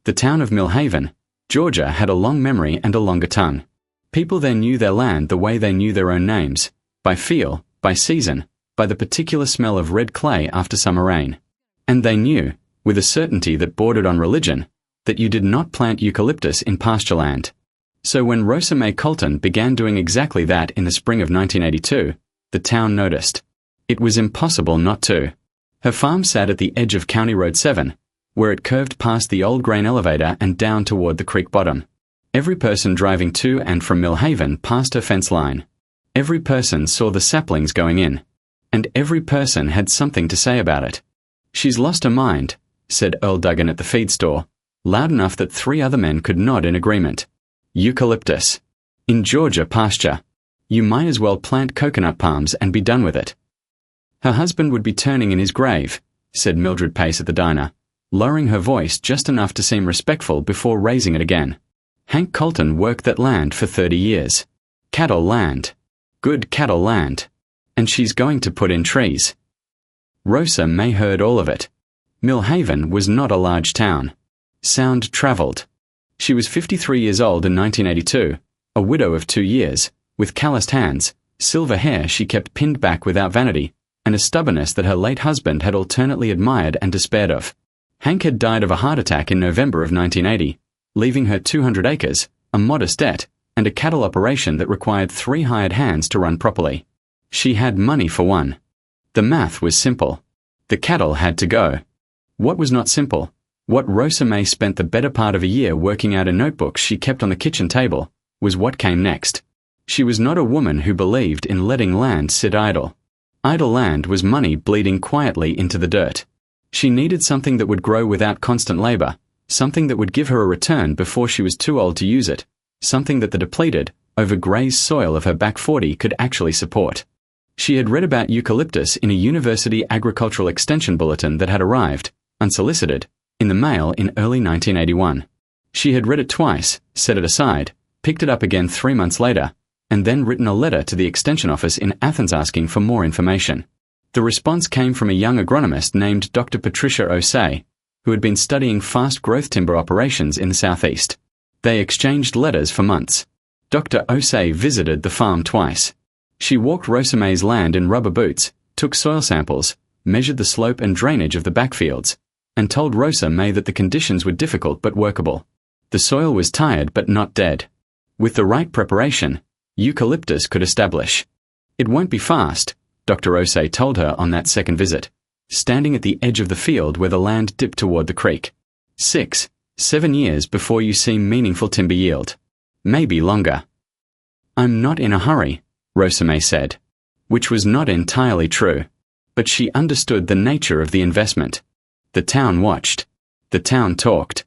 The town of Millhaven, Georgia had a long memory and a longer tongue. People there knew their land the way they knew their own names, by feel, by season, by the particular smell of red clay after summer rain. And they knew, with a certainty that bordered on religion, that you did not plant eucalyptus in pasture land. So when Rosa Mae Colton began doing exactly that in the spring of 1982, the town noticed. It was impossible not to. Her farm sat at the edge of County Road 7, where it curved past the old grain elevator and down toward the creek bottom. Every person driving to and from Millhaven passed her fence line. Every person saw the saplings going in. And every person had something to say about it. "She's lost her mind," said Earl Duggan at the feed store, loud enough that 3 other men could nod in agreement. Eucalyptus. In Georgia pasture. You might as well plant coconut palms and be done with it. Her husband would be turning in his grave, said Mildred Pace at the diner, lowering her voice just enough to seem respectful before raising it again. Hank Colton worked that land for 30 years. Cattle land. Good cattle land. And she's going to put in trees. Rosa Mae heard all of it. Millhaven was not a large town. Sound travelled. She was 53 years old in 1982, a widow of 2 years, with calloused hands, silver hair she kept pinned back without vanity, and a stubbornness that her late husband had alternately admired and despaired of. Hank had died of a heart attack in November of 1980, leaving her 200 acres, a modest debt, and a cattle operation that required 3 hired hands to run properly. She had money for one. The math was simple. The cattle had to go. What was not simple? What Rosa Mae spent the better part of a year working out in notebooks she kept on the kitchen table, was what came next. She was not a woman who believed in letting land sit idle. Idle land was money bleeding quietly into the dirt. She needed something that would grow without constant labor, something that would give her a return before she was too old to use it, something that the depleted, overgrazed soil of her back 40 could actually support. She had read about eucalyptus in a university agricultural extension bulletin that had arrived, unsolicited, in the mail in early 1981. She had read it twice, set it aside, picked it up again 3 months later, and then written a letter to the extension office in Athens asking for more information. The response came from a young agronomist named Dr. Patricia Osei, who had been studying fast-growth timber operations in the southeast. They exchanged letters for months. Dr. Osei visited the farm twice. She walked Rosa Mae's land in rubber boots, took soil samples, measured the slope and drainage of the backfields, and told Rosa Mae that the conditions were difficult but workable. The soil was tired but not dead. With the right preparation, eucalyptus could establish. It won't be fast, Dr. Osei told her on that second visit, standing at the edge of the field where the land dipped toward the creek. 6, 7 years before you see meaningful timber yield. Maybe longer. "I'm not in a hurry," Rosa Mae said, which was not entirely true, but she understood the nature of the investment. The town watched. The town talked.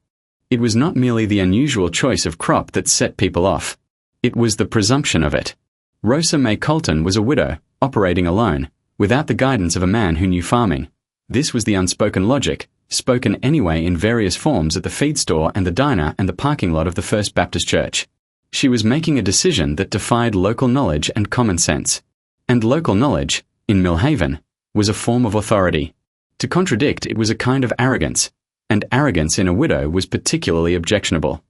It was not merely the unusual choice of crop that set people off. It was the presumption of it. Rosa Mae Colton was a widow, operating alone, without the guidance of a man who knew farming. This was the unspoken logic, spoken anyway in various forms at the feed store and the diner and the parking lot of the First Baptist Church. She was making a decision that defied local knowledge and common sense. And local knowledge, in Millhaven, was a form of authority. To contradict it was a kind of arrogance, and arrogance in a widow was particularly objectionable.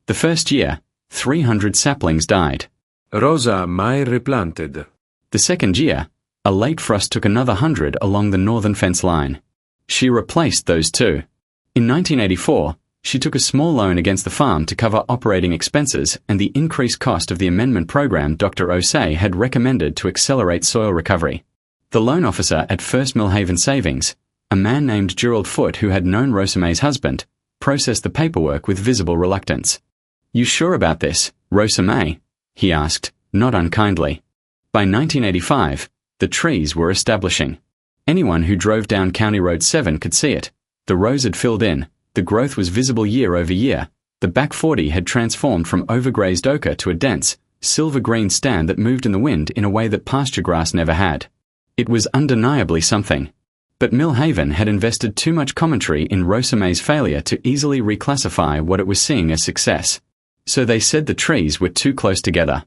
The first year, 300 saplings died. Rosa Mae replanted. The second year, a late frost took another 100 along the northern fence line. She replaced those 2. In 1984, she took a small loan against the farm to cover operating expenses and the increased cost of the amendment program Dr. Osei had recommended to accelerate soil recovery. The loan officer at First Millhaven Savings, a man named Gerald Foote who had known Rosa Mae's husband, processed the paperwork with visible reluctance. "You sure about this, Rosa Mae?" he asked, not unkindly. By 1985, the trees were establishing. Anyone who drove down County Road 7 could see it. The rows had filled in, the growth was visible year over year, the back 40 had transformed from overgrazed ochre to a dense, silver-green stand that moved in the wind in a way that pasture grass never had. It was undeniably something. But Millhaven had invested too much commentary in Rosa Mae's failure to easily reclassify what it was seeing as success. So they said the trees were too close together.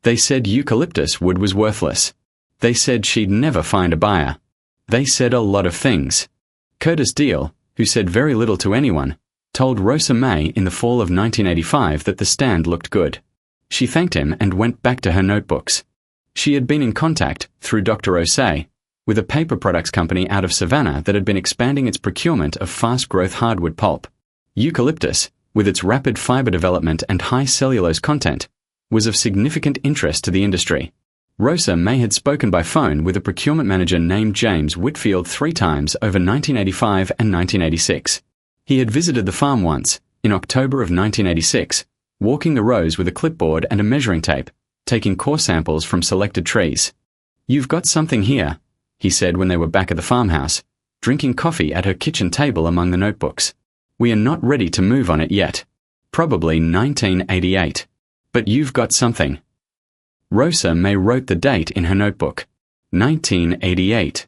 They said eucalyptus wood was worthless. They said she'd never find a buyer. They said a lot of things. Curtis Deal, who said very little to anyone, told Rosa Mae in the fall of 1985 that the stand looked good. She thanked him and went back to her notebooks. She had been in contact, through Dr. Osei, with a paper products company out of Savannah that had been expanding its procurement of fast-growth hardwood pulp. Eucalyptus, with its rapid fiber development and high cellulose content, was of significant interest to the industry. Rosa Mae had spoken by phone with a procurement manager named James Whitfield 3 times over 1985 and 1986. He had visited the farm once, in October of 1986, walking the rows with a clipboard and a measuring tape, taking core samples from selected trees. "You've got something here," he said when they were back at the farmhouse, drinking coffee at her kitchen table among the notebooks. "We are not ready to move on it yet. Probably 1988. But you've got something." Rosa Mae wrote the date in her notebook. 1988.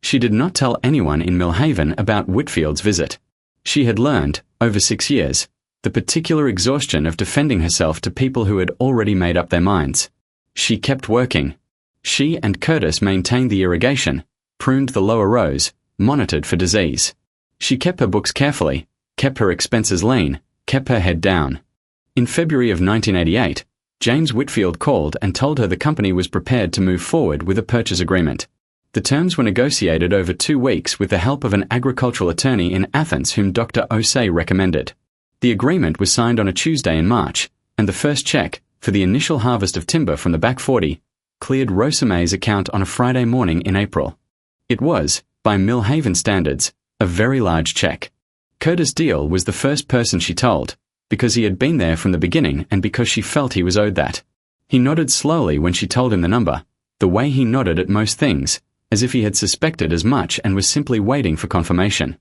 She did not tell anyone in Millhaven about Whitfield's visit. She had learned, over 6 years, the particular exhaustion of defending herself to people who had already made up their minds. She kept working. She and Curtis maintained the irrigation, pruned the lower rows, monitored for disease. She kept her books carefully, kept her expenses lean, kept her head down. In February of 1988, James Whitfield called and told her the company was prepared to move forward with a purchase agreement. The terms were negotiated over 2 weeks with the help of an agricultural attorney in Athens whom Dr. Osei recommended. The agreement was signed on a Tuesday in March, and the first check, for the initial harvest of timber from the back 40, cleared Rosa Mae's account on a Friday morning in April. It was, by Millhaven standards, a very large check. Curtis Deal was the first person she told, because he had been there from the beginning and because she felt he was owed that. He nodded slowly when she told him the number, the way he nodded at most things, as if he had suspected as much and was simply waiting for confirmation.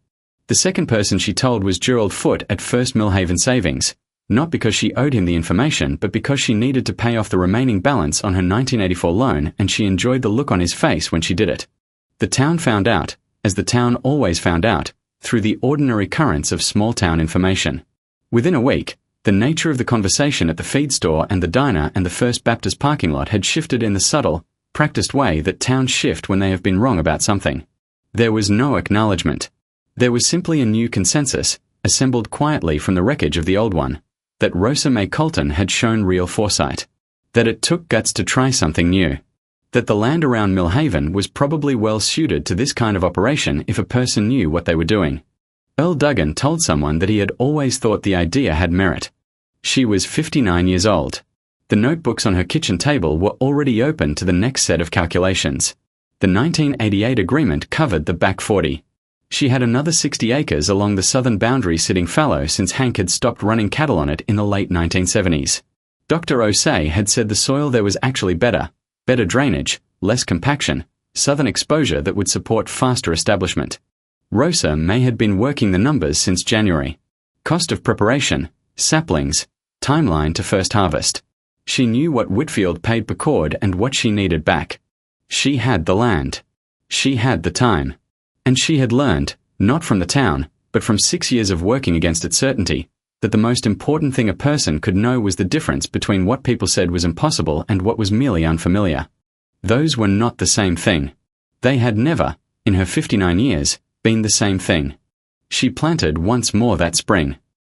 The second person she told was Gerald Foote at First Millhaven Savings, not because she owed him the information but because she needed to pay off the remaining balance on her 1984 loan, and she enjoyed the look on his face when she did it. The town found out, as the town always found out, through the ordinary currents of small-town information. Within a week, the nature of the conversation at the feed store and the diner and the First Baptist parking lot had shifted in the subtle, practiced way that towns shift when they have been wrong about something. There was no acknowledgement. There was simply a new consensus, assembled quietly from the wreckage of the old one, that Rosa Mae Colton had shown real foresight. That it took guts to try something new. That the land around Millhaven was probably well suited to this kind of operation if a person knew what they were doing. Earl Duggan told someone that he had always thought the idea had merit. She was 59 years old. The notebooks on her kitchen table were already open to the next set of calculations. The 1988 agreement covered the back 40. She had another 60 acres along the southern boundary sitting fallow since Hank had stopped running cattle on it in the late 1970s. Dr. Osei had said the soil there was actually better drainage, less compaction, southern exposure that would support faster establishment. Rosa Mae had been working the numbers since January. Cost of preparation, saplings, timeline to first harvest. She knew what Whitfield paid per cord and what she needed back. She had the land. She had the time. And she had learned, not from the town, but from 6 years of working against its certainty, that the most important thing a person could know was the difference between what people said was impossible and what was merely unfamiliar. Those were not the same thing. They had never, in her 59 years, been the same thing. She planted once more that spring.